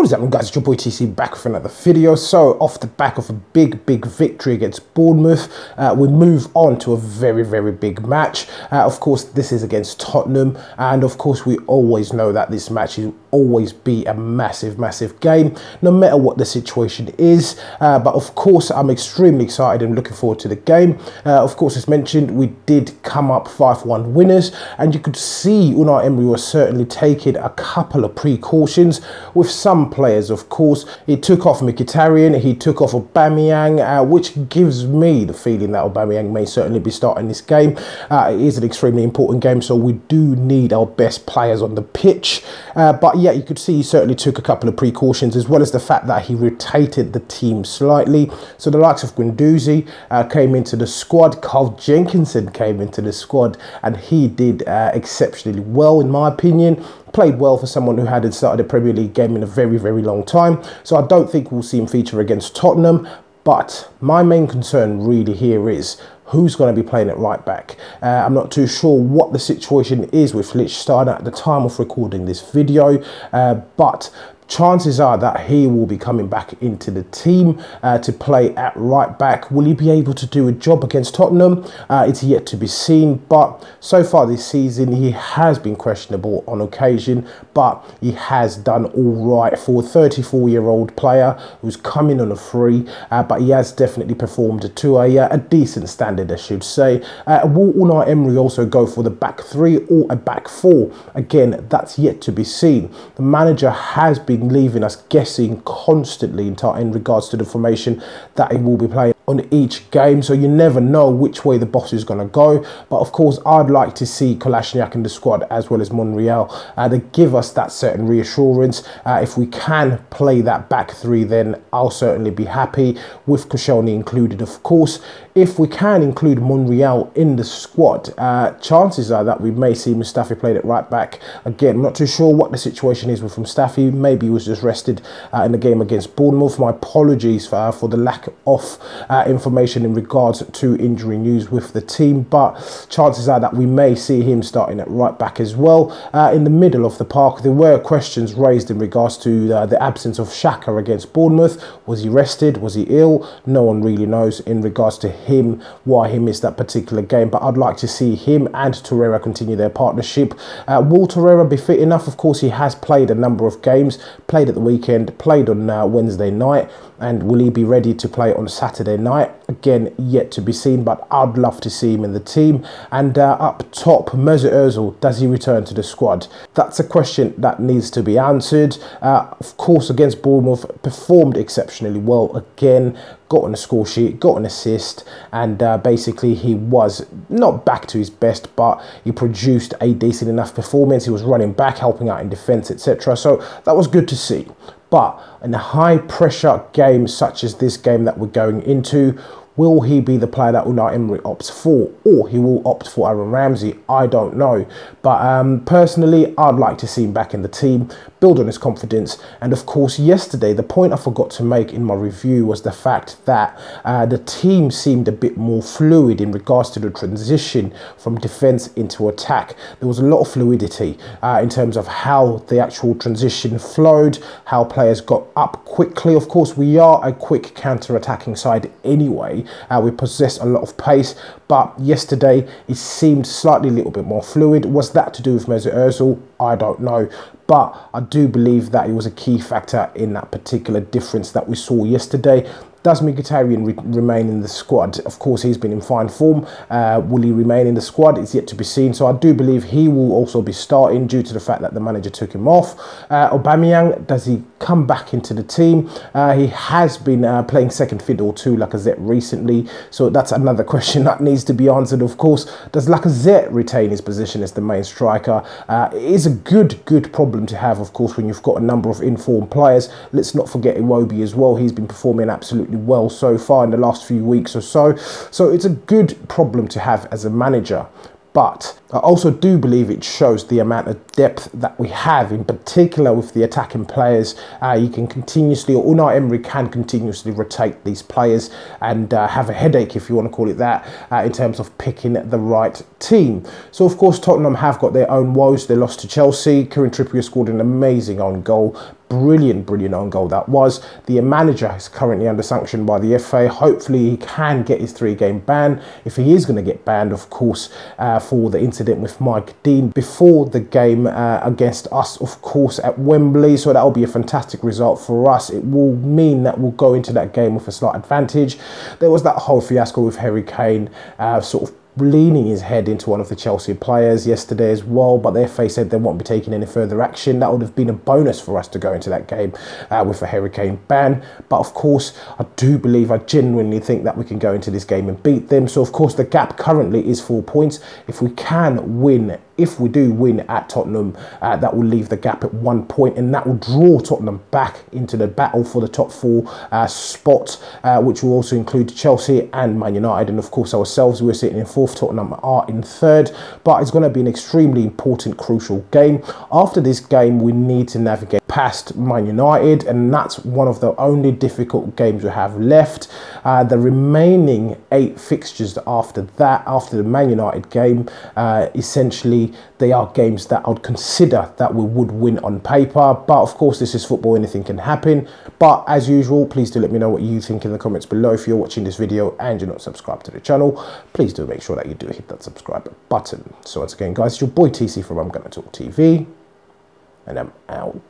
What is up, guys? It's your boy TC back with another video. So off the back of a big victory against Bournemouth, we move on to a very big match. Of course, this is against Tottenham, and of course we always know that this match will always be a massive game, no matter what the situation is. But of course, I'm extremely excited and looking forward to the game. Of course, as mentioned, we did come up 5-1 winners, and you could see Unai Emery was certainly taking a couple of precautions with some players. Of course, he took off Mkhitaryan, he took off Aubameyang, which gives me the feeling that Aubameyang may certainly be starting this game. It is an extremely important game, so we do need our best players on the pitch. But yeah, you could see he certainly took a couple of precautions, as well as the fact that he rotated the team slightly. So the likes of Guendouzi came into the squad, Carl Jenkinson came into the squad, and he did exceptionally well, in my opinion. Played well for someone who hadn't started a Premier League game in a very long time. So I don't think we'll see him feature against Tottenham. But my main concern really here is who's going to be playing at right back. I'm not too sure what the situation is with Lichtsteiner at the time of recording this video, but chances are that he will be coming back into the team to play at right back. Will he be able to do a job against Tottenham? It's yet to be seen, but so far this season he has been questionable on occasion, but he has done all right for a 34-year-old player who's coming on a free, but he has definitely performed to a decent standard, I should say. Will Unai Emery also go for the back three or a back four? Again, that's yet to be seen. The manager has been leaving us guessing constantly in regards to the formation that he will be playing on each game, so you never know which way the boss is going to go. But of course, I'd like to see Kolasinac in the squad as well as Monreal to give us that certain reassurance. If we can play that back three, then I'll certainly be happy, with Koscielny included, of course. If we can include Monreal in the squad, chances are that we may see Mustafi played at right back. Again, I'm not too sure what the situation is with Mustafi. Maybe he was just rested in the game against Bournemouth. My apologies for the lack of information in regards to injury news with the team, but chances are that we may see him starting at right back as well. In the middle of the park, there were questions raised in regards to the absence of Xhaka against Bournemouth. Was he rested? Was he ill? No one really knows in regards to him, why he missed that particular game, but I'd like to see him and Torreira continue their partnership. Will Torreira be fit enough? Of course, he has played a number of games, played at the weekend, played on Wednesday night, and will he be ready to play on Saturday night? Again, yet to be seen, but I'd love to see him in the team. And up top, Mesut Ozil, does he return to the squad? That's a question that needs to be answered. Of course, against Bournemouth, performed exceptionally well again, got on the score sheet, got an assist, and basically he was not back to his best, but he produced a decent enough performance. He was running back, helping out in defence, etc. So that was good to see. But in a high pressure game such as this game that we're going into, will he be the player that Unai Emery opts for, or he will opt for Aaron Ramsey? I don't know. But personally, I'd like to see him back in the team, build on his confidence. And of course, yesterday, the point I forgot to make in my review was the fact that the team seemed a bit more fluid in regards to the transition from defence into attack. There was a lot of fluidity in terms of how the actual transition flowed, how players got up quickly. Of course, we are a quick counter-attacking side anyway. We possess a lot of pace, but yesterday it seemed slightly a little bit more fluid. Was that to do with Mesut Ozil? I don't know, but I do believe that it was a key factor in that particular difference that we saw yesterday. Does Mkhitaryan remain in the squad? Of course, he's been in fine form. Will he remain in the squad? It's yet to be seen. So I do believe he will also be starting due to the fact that the manager took him off. Aubameyang, does he come back into the team? He has been playing second fiddle to Lacazette recently. So that's another question that needs to be answered. Of course, does Lacazette retain his position as the main striker? It is a good problem to have, of course, when you've got a number of informed players. Let's not forget Iwobi as well. He's been performing absolutely well so far in the last few weeks or so. So it's a good problem to have as a manager. But I also do believe it shows the amount of depth that we have, in particular with the attacking players. You can continuously, or Unai Emery can continuously rotate these players and have a headache, if you want to call it that, in terms of picking the right team. So of course Tottenham have got their own woes. They lost to Chelsea. Kieran Trippier scored an amazing own goal. brilliant own goal that was. The manager is currently under sanction by the FA. Hopefully he can get his 3-game ban. If he is going to get banned, of course, for the incident with Mike Dean before the game against us, of course, at Wembley. So that will be a fantastic result for us. It will mean that we'll go into that game with a slight advantage. There was that whole fiasco with Harry Kane sort of leaning his head into one of the Chelsea players yesterday as well, but the FA said they won't be taking any further action. That would have been a bonus for us to go into that game with a Harry Kane ban. But of course, I genuinely think that we can go into this game and beat them. So of course, the gap currently is 4 points. If we can win, if we do win at Tottenham, that will leave the gap at 1 point, and that will draw Tottenham back into the battle for the top 4 spot, which will also include Chelsea and Man United, and of course ourselves. We're sitting in 4th, Tottenham are in 3rd, but it's going to be an extremely important, crucial game. After this game, we need to navigate past Man United, and that's one of the only difficult games we have left. The remaining 8 fixtures after that, after the Man United game, essentially they are games that I would consider that we would win on paper, but of course this is football, anything can happen. But as usual, please do let me know what you think in the comments below. If you're watching this video and you're not subscribed to the channel, please do make sure that you do hit that subscribe button. So once again guys, it's your boy TC from I'm Gonna Talk TV, and I'm out.